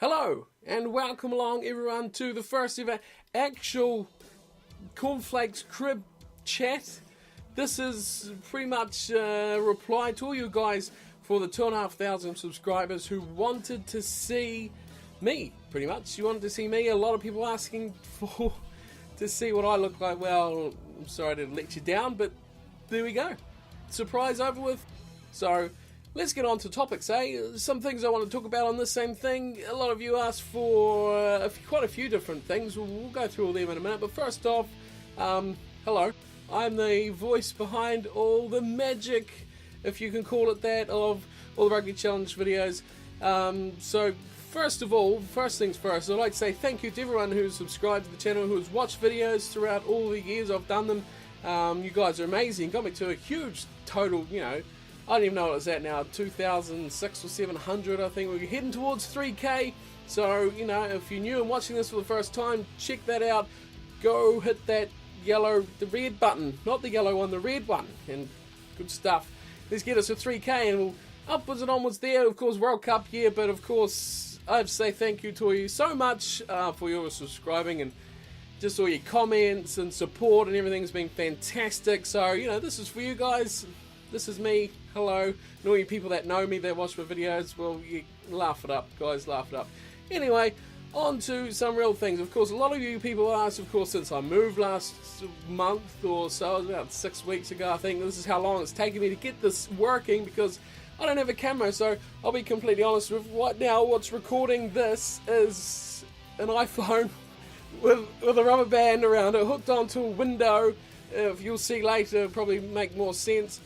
Hello and welcome along everyone to the first ever actual Cornflakes Crib chat. This is pretty much a reply to all you guys for the 2,500 subscribers who wanted to see me, pretty much. You wanted to see me. A lot of people asking to see what I look like. Well, I'm sorry to let you down, but there we go. Surprise over with. So let's get on to topics, Some things I want to talk about on this same thing. A lot of you asked for quite a few different things. We'll go through all them in a minute. But first off, hello. I'm the voice behind all the magic, if you can call it that, of all the Rugby Challenge videos. So first of all, first things first, I'd like to say thank you to everyone who's subscribed to the channel, who's watched videos throughout all the years I've done them. You guys are amazing. Got me to a huge total, I don't even know what it's at now, 2,600 or 700, I think. We're heading towards 3K. So, if you're new and watching this for the first time, check that out. Go hit that the red button. Not the yellow one, the red one. And good stuff. Let's get us to 3K and we'll upwards and onwards there. Of course, World Cup year, but of course, I have to say thank you to you so much for your subscribing and just all your comments and support and everything's been fantastic. So, this is for you guys. This is me, hello, and all you people that know me, that watch my videos, well, you laugh it up, guys, laugh it up. Anyway, on to some real things. Of course, a lot of you people asked, of course, since I moved last month or so, about 6 weeks ago, I think, this is how long it's taken me to get this working, because I don't have a camera, so I'll be completely honest with right now, what's recording this is an iPhone with a rubber band around it, hooked onto a window. If you'll see later, it'll probably make more sense.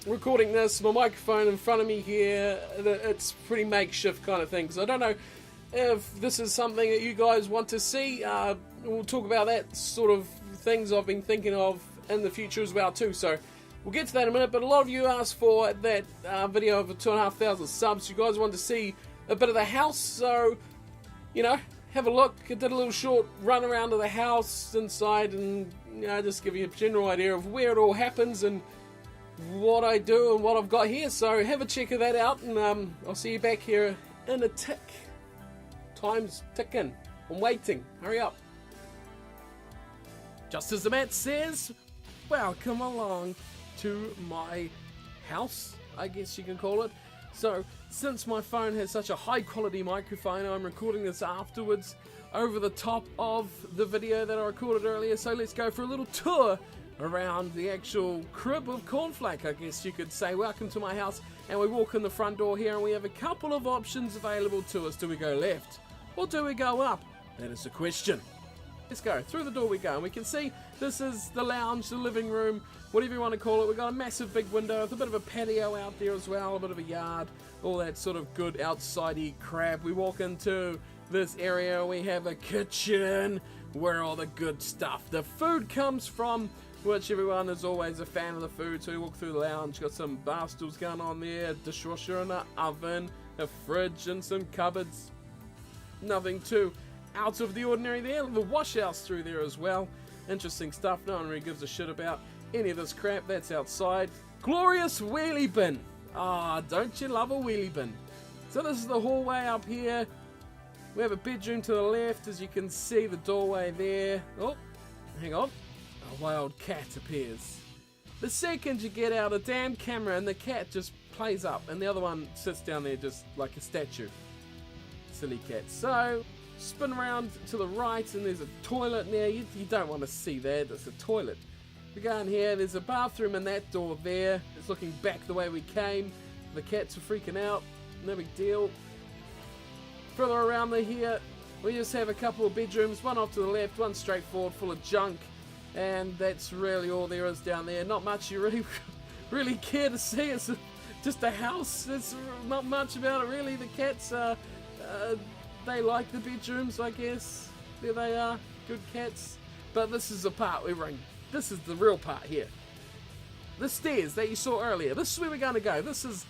Recording this, my microphone in front of me here, it's pretty makeshift kind of thing, so I don't know if this is something that you guys want to see. We'll talk about that sort of things I've been thinking of in the future as well too, so we'll get to that in a minute. But a lot of you asked for that video of 2,500 subs. You guys want to see a bit of the house, so have a look. I did a little short run around of the house inside and just give you a general idea of where it all happens and what I do and what I've got here. So have a check of that out, and I'll see you back here in a tick. Time's ticking. I'm waiting. Hurry up. Just as the mat says, welcome along to my house, I guess you can call it. So since my phone has such a high quality microphone, I'm recording this afterwards over the top of the video that I recorded earlier. So let's go for a little tour around the actual crib of Cornflake, I guess you could say. Welcome to my house, and we walk in the front door here and we have a couple of options available to us. Do we go left or do we go up? That is the question. Let's go. Through the door we go, and we can see this is the lounge, the living room, whatever you want to call it. We've got a massive big window with a bit of a patio out there as well, a bit of a yard, all that sort of good outside-y crap. We walk into this area, we have a kitchen where all the good stuff, the food comes from, which everyone is always a fan of the food. So you walk through the lounge, got some bar stools going on there, a dishwasher and an oven, a fridge and some cupboards. Nothing too out of the ordinary there. The wash house through there as well. Interesting stuff. No one really gives a shit about any of this crap. That's outside. Glorious wheelie bin. Ah, don't you love a wheelie bin? So this is the hallway up here. We have a bedroom to the left, as you can see, the doorway there. Oh, hang on. A wild cat appears. The second you get out, a damn camera and the cat just plays up, and the other one sits down there just like a statue. Silly cat. So spin around to the right and there's a toilet there. You don't want to see that, it's a toilet. We go in here, there's a bathroom in that door there. It's looking back the way we came. The cats are freaking out, no big deal. Further around here, we just have a couple of bedrooms, one off to the left, one straight forward, full of junk. And that's really all there is down there. Not much you really care to see. It's just a house. There's not much about it really. The cats, they like the bedrooms, I guess. There they are, good cats. But this is the part we're in. This is the real part here. The stairs that you saw earlier. This is where we're going to go. This is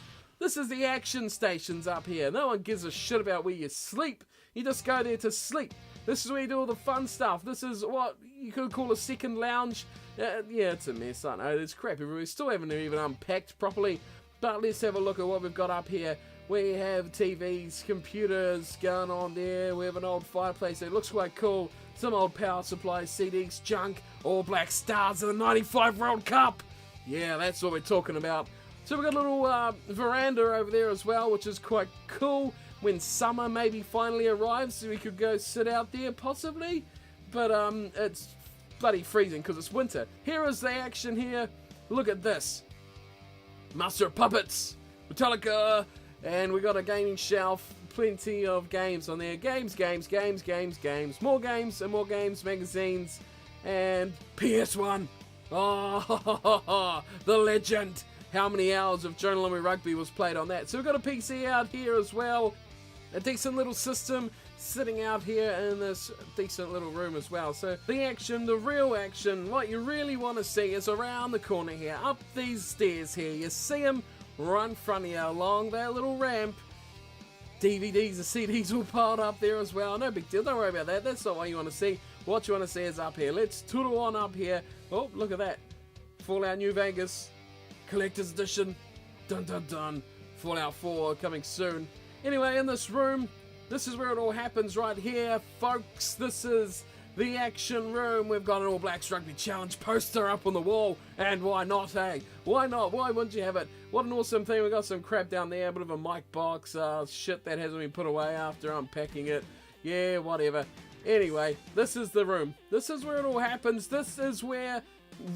the action stations up here. No one gives a shit about where you sleep. You just go there to sleep. This is where you do all the fun stuff. This is what you could call a second lounge. Yeah, it's a mess, I know. There's crap everywhere. We still haven't even unpacked properly. But let's have a look at what we've got up here. We have TVs, computers going on there. We have an old fireplace that looks quite cool. Some old power supplies, CDs, junk, All Black Stars of the 95 World Cup. Yeah, that's what we're talking about. So we've got a little veranda over there as well, which is quite cool. When summer maybe finally arrives, so we could go sit out there possibly. But it's bloody freezing because it's winter. Here is the action here. Look at this. Master of Puppets, Metallica, and we got a gaming shelf. Plenty of games on there. Games. More games and more games, magazines, and PS1. Oh, the legend. How many hours of Journal Lummy Rugby was played on that? So we've got a PC out here as well. A decent little system sitting out here in this decent little room as well. So the action, the real action, what you really want to see is around the corner here, up these stairs here. You see them right in front of you along that little ramp. DVDs and CDs all piled up there as well. No big deal, don't worry about that. That's not what you want to see. What you want to see is up here. Let's toodle on up here. Oh, look at that. Fallout New Vegas Collector's Edition. Dun dun dun. Fallout 4 coming soon. Anyway, in this room, this is where it all happens right here, folks. This is the action room. We've got an All Blacks Rugby Challenge poster up on the wall, and why not, hey? Why not? Why wouldn't you have it? What an awesome thing. We've got some crap down there, a bit of a mic box, shit that hasn't been put away after unpacking it. Yeah, whatever. Anyway, this is the room. This is where it all happens. This is where,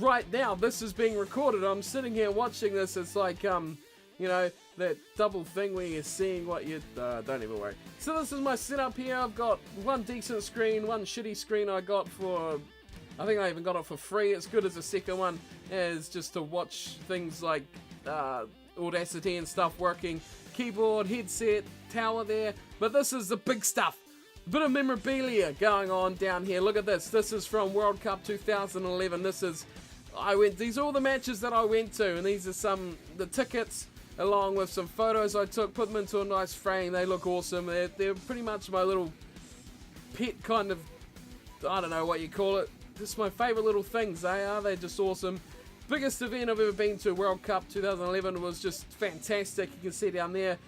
right now, this is being recorded. I'm sitting here watching this. It's like, you know, that double thing where you're seeing what you... don't even worry. So this is my setup here. I've got one decent screen, one shitty screen I got for... I think I even got it for free. It's good as the second one, as just to watch things like Audacity and stuff working. Keyboard, headset, tower there. But this is the big stuff. A bit of memorabilia going on down here. Look at this. This is from World Cup 2011. This is... These are all the matches that I went to, and these are the tickets, along with some photos I took, put them into a nice frame. They look awesome. They're pretty much my little pet kind of, I don't know what you call it. Just my favourite little things. They're just awesome. Biggest event I've ever been to, World Cup 2011, was just fantastic. You can see down there.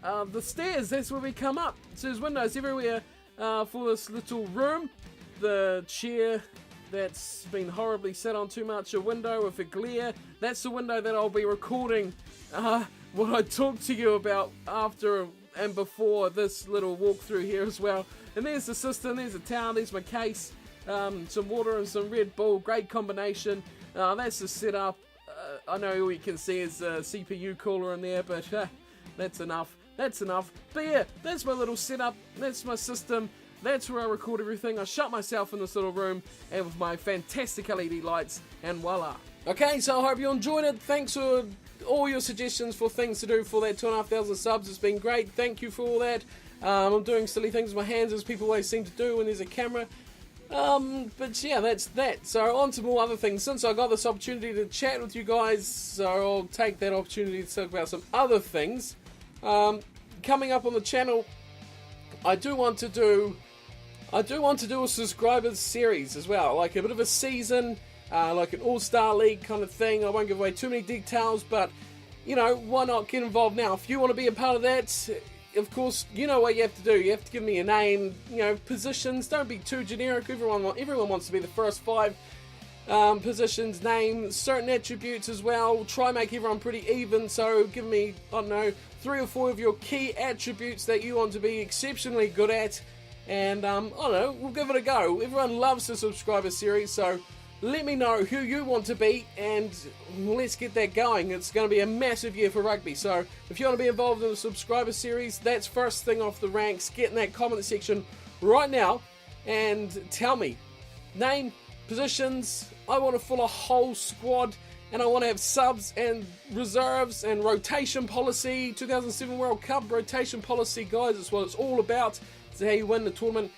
The stairs, that's where we come up. So there's windows everywhere for this little room. The chair that's been horribly set on too much, a window with a glare. That's the window that I'll be recording what I talked to you about after and before this little walkthrough here as well. And there's the system, there's a towel, there's my case, some water and some Red Bull, great combination. That's the setup. I know all you can see is a CPU cooler in there, but that's enough. That's enough. But yeah, that's my little setup, that's my system. That's where I record everything. I shut myself in this little room, and with my fantastic LED lights, and voila. Okay, so I hope you enjoyed it. Thanks for all your suggestions for things to do for that 2,500 subs. It's been great. Thank you for all that. I'm doing silly things with my hands, as people always seem to do when there's a camera. But yeah, that's that. So on to more other things. Since I got this opportunity to chat with you guys, so I'll take that opportunity to talk about some other things. Coming up on the channel, I do want to do a subscribers series as well, like a bit of a season, like an all-star league kind of thing. I won't give away too many details, but you know, why not get involved now? If you want to be a part of that, of course, you know what you have to do. You have to give me a name, you know, positions. Don't be too generic. Everyone wants to be the first 5 positions, name, certain attributes as well. Try make everyone pretty even. So give me, I don't know, 3 or 4 of your key attributes that you want to be exceptionally good at. And, I don't know, we'll give it a go. Everyone loves the subscriber series, so let me know who you want to be, and let's get that going. It's going to be a massive year for rugby, so if you want to be involved in the subscriber series, that's first thing off the ranks. Get in that comment section right now, and tell me, name, positions. I want to fill a whole squad, and I want to have subs and reserves and rotation policy. 2007 World Cup rotation policy, guys, that's what it's all about. How you win the tournament.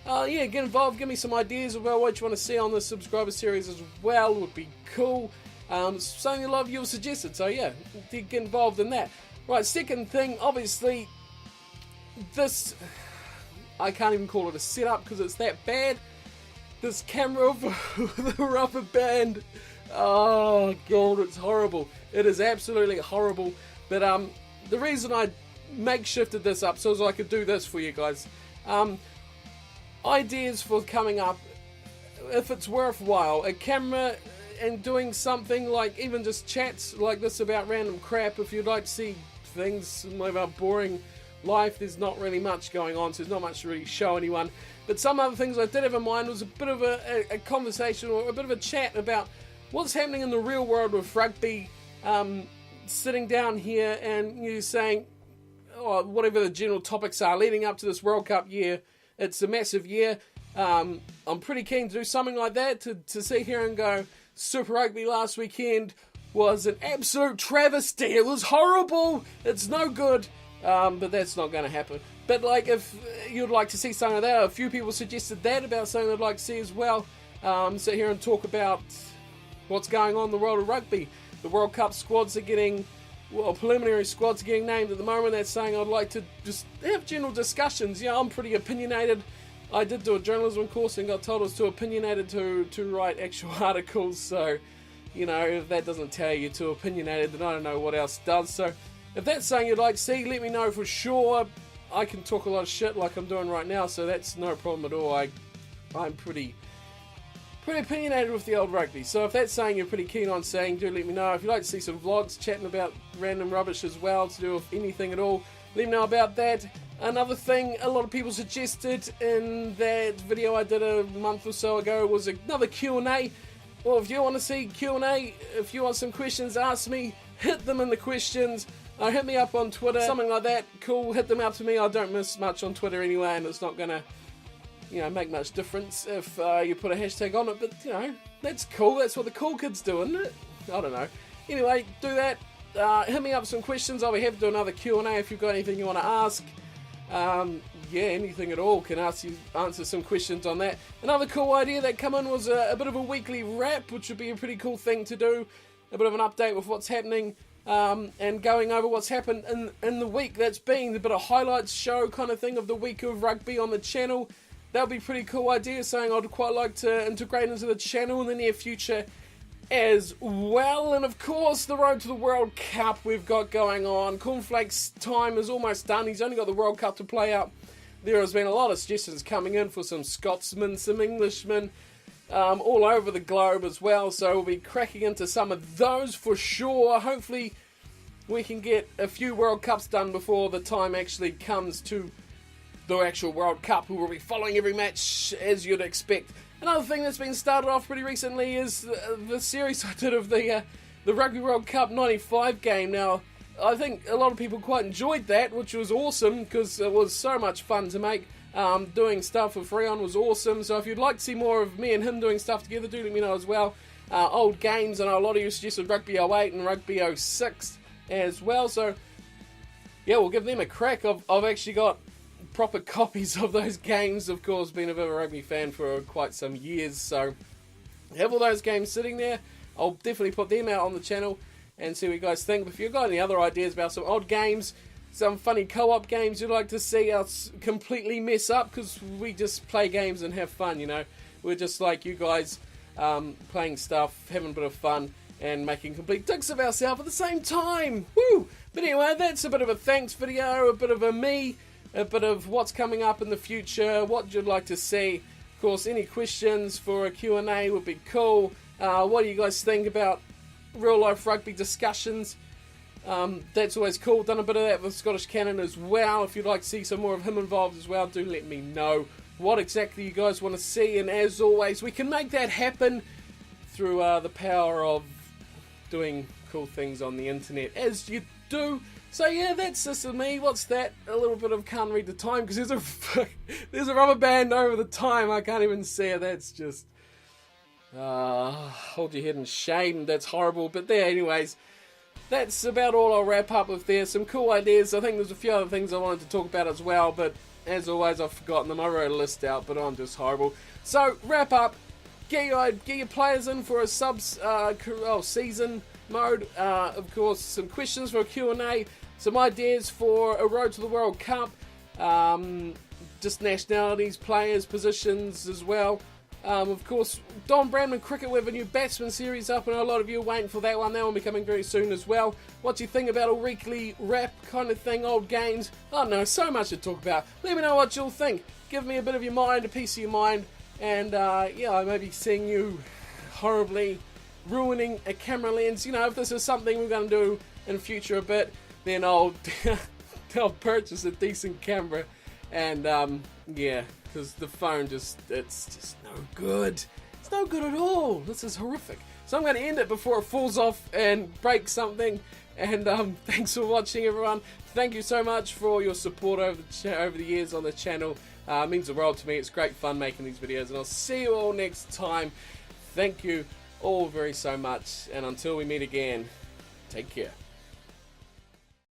Yeah, get involved, give me some ideas about what you want to see on the subscriber series as well. Would be cool. Something a lot of you have suggested, so yeah, get involved in that. Right, second thing, obviously, this, I can't even call it a setup because it's that bad. This camera with the rubber band, oh god, it's horrible. It is absolutely horrible. But the reason I makeshifted this up so I could do this for you guys. Ideas for coming up, if it's worthwhile, a camera and doing something like even just chats like this about random crap. If you'd like to see things about boring life, there's not really much going on, so there's not much to really show anyone. But some other things I did have in mind was a bit of a conversation or a bit of a chat about what's happening in the real world with rugby. Sitting down here and you saying, whatever the general topics are leading up to this World Cup year. It's a massive year. I'm pretty keen to do something like that, to sit here and go, Super Rugby last weekend was an absolute travesty. It was horrible. It's no good. But that's not going to happen. But like, if you'd like to see something like that, a few people suggested that about something they'd like to see as well. Sit here and talk about what's going on in the world of rugby. The World Cup squads are getting, preliminary squads are getting named at the moment. That's saying I'd like to just have general discussions. Yeah, I'm pretty opinionated. I did do a journalism course and got told I was too opinionated to write actual articles. So, you know, if that doesn't tell you too opinionated, then I don't know what else does. So, if that's something you'd like to see, let me know for sure. I can talk a lot of shit like I'm doing right now, so that's no problem at all. I'm pretty opinionated with the old rugby. So if that's something you're pretty keen on seeing, do let me know. If you'd like to see some vlogs chatting about random rubbish as well, to do with anything at all, let me know about that. Another thing a lot of people suggested in that video I did a month or so ago was another Q&A. Well, if you want to see Q&A, if you want some questions, ask me, hit them in the questions. Hit me up on Twitter, something like that. Cool, hit them up to me. I don't miss much on Twitter anyway, and it's not going to, make much difference if you put a hashtag on it. But, that's cool. That's what the cool kids do, isn't it? I don't know. Anyway, do that. Hit me up with some questions. I'll be happy to do another Q&A if you've got anything you want to ask. Anything at all. Can answer some questions on that. Another cool idea that came in was a bit of a weekly wrap, which would be a pretty cool thing to do. A bit of an update with what's happening. And going over what's happened in the week that's been, a bit of highlights show kind of thing of the week of rugby on the channel. That would be a pretty cool idea, something I'd quite like to integrate into the channel in the near future as well. And of course, the road to the World Cup we've got going on. Cornflake's time is almost done. He's only got the World Cup to play out. There has been a lot of suggestions coming in for some Scotsmen, some Englishmen, all over the globe as well, so we'll be cracking into some of those for sure. Hopefully we can get a few World Cups done before the time actually comes to the actual World Cup. We will be following every match as you'd expect. Another thing that's been started off pretty recently is the series I did of the Rugby World Cup 95 game. Now, I think a lot of people quite enjoyed that, which was awesome because it was so much fun to make. Doing stuff with Freon was awesome, so if you'd like to see more of me and him doing stuff together, do let me know as well. Old games, I know a lot of you suggested Rugby 08 and Rugby 06 as well, so yeah, we'll give them a crack. I've actually got proper copies of those games, of course, been a bit of a rugby fan for quite some years, so have all those games sitting there. I'll definitely put them out on the channel and see what you guys think. But if you've got any other ideas about some odd games, some funny co-op games you'd like to see us completely mess up, because we just play games and have fun, We're just like you guys, playing stuff, having a bit of fun, and making complete dicks of ourselves at the same time. Woo! But anyway, that's a bit of a thanks video, a bit of a me, a bit of what's coming up in the future, what you'd like to see. Of course, any questions for a Q&A would be cool. What do you guys think about real-life rugby discussions? That's always cool. Done a bit of that with Scottish Cannon as well. If you'd like to see some more of him involved as well, do let me know what exactly you guys want to see. And as always, we can make that happen through the power of doing cool things on the internet, as you do. So yeah, that's just me. What's that? A little bit of can't read the time, because there's a rubber band over the time. I can't even see it. That's just hold your head in shame. That's horrible. But there, anyways. That's about all I'll wrap up with there. Some cool ideas. I think there's a few other things I wanted to talk about as well, but as always, I've forgotten them. I wrote a list out, but I'm just horrible. So, wrap up. Get your players in for a season mode. Of course, some questions for a Q&A. Some ideas for a road to the World Cup. Just nationalities, players, positions as well. Of course, Don Bradman Cricket with a new batsman series up, and a lot of you are waiting for that one. That will be coming very soon as well. What do you think about a weekly wrap kind of thing, old games? I don't know, so much to talk about. Let me know what you'll think. Give me a bit of your mind, a piece of your mind, and yeah, I may be seeing you horribly ruining a camera lens. You know, if this is something we're going to do in the future a bit, then I'll purchase a decent camera, and yeah, because the phone it's just no good. It's no good at all. This is horrific. So I'm going to end it before it falls off and breaks something. And thanks for watching, everyone. Thank you so much for all your support over the years on the channel. It means the world to me. It's great fun making these videos, and I'll see you all next time. Thank you all very so much, and until we meet again, take care.